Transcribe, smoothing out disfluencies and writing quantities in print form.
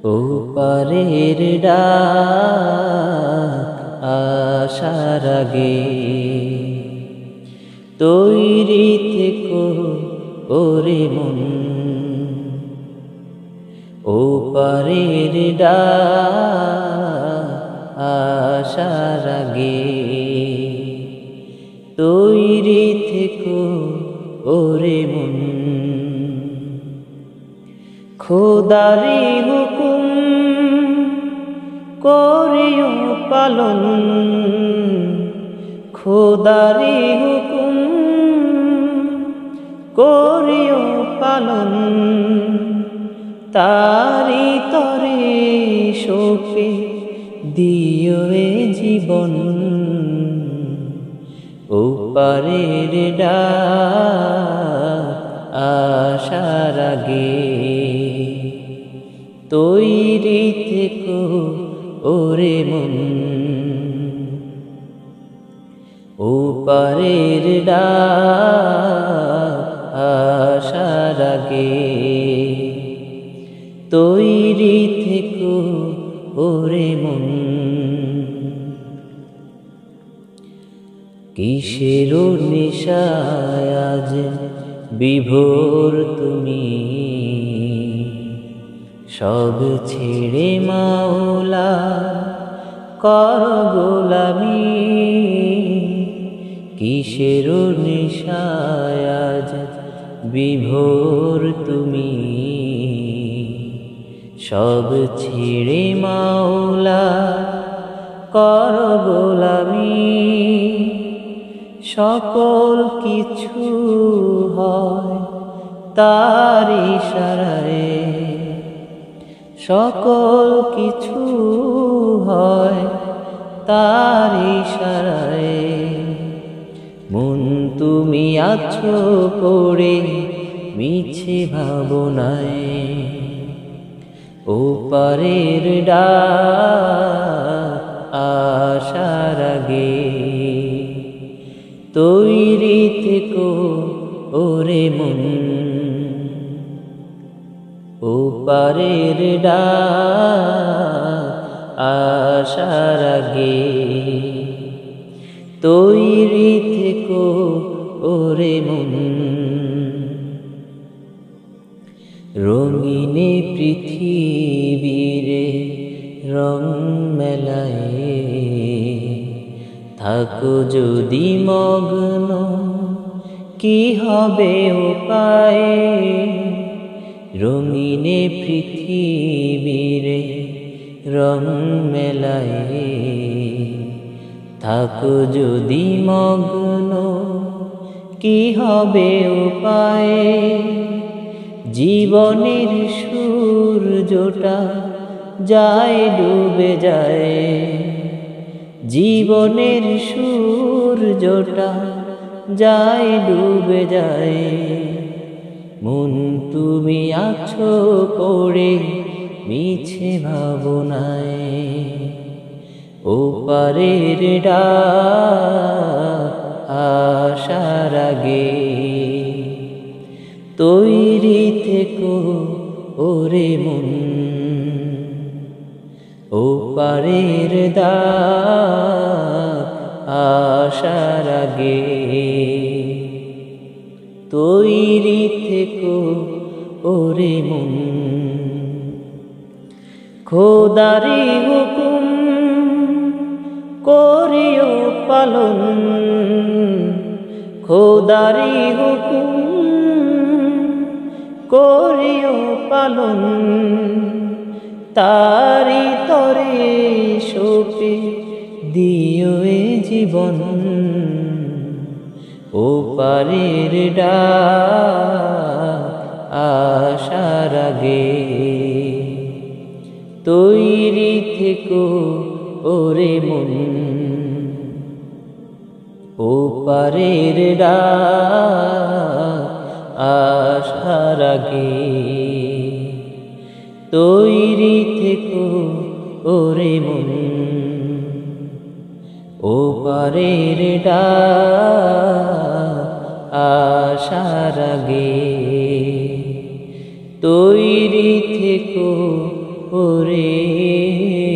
ওপারের ডাক আসার আগে তৈরি থেকো ওরে মন। ওপারের ডাক আসার আগে তৈরি থেকো ওরে মন। খোদারি হুকুম করিও পালন, খোদারি হুকুম করিও পালন। তারি তরে শোকে দিও এ জীবন। ওপারের ডাক আসার আগে তৈরি থেকো ওরে মন। ওপারের ডাক আসার আগে তৈরি থেকো ওরে মন। কিসের নেশায় আজ বিভোর তুমি, সব ছেড়ে মাওলা কর গোলামি। কিসের নেশায় আজ বিভোর তুমি, সব ছেড়ে মাওলা কর গোলামি। সকল কিছু হয় তার ইশারায়, সকল কিছু হয় তার ইশারায়। মন তুমি আছো পড়ে মিছে ভাবনায়। ওপারের ডাক আসার আগে তৈরি থেকো ওরে মন। ওপারের ডাক আসার আগে তৈরি থেকো ওরে মন। রঙিনে পৃথিবীরে রং মেলায় থাকো যদি মগ্ন, কি হবে উপায়। রঙিনে পৃথিবীরে রং মেলায় থাকো যদি মগ্ন, কি হবে উপায়। জীবনের সূর্যটা যায় ডুবে যায়, জীবনের সূর্যটা যায় ডুবে যায়। মন তুমি আছো পড়ে মিছে ভাবনায়। ওপারের ডাক আসার আগে তৈরি থেকো ওরে মন। ওপারের ডাক আসার আগে তৈরি থেকো ওরে মন। খোদারি হুকুম করিও পালন, খোদারি হুকুম করিও পালন। তারি তরে শোকে দিও এ জীবন। ওপারের ডাক আসার আগে তৈরি থেকো ওরে মন। ওপারের ডাক আসার আগে তৈরি থেকো ওরে মন। ওপারের ডাক আসার আগে তৈরি থেকো ওরে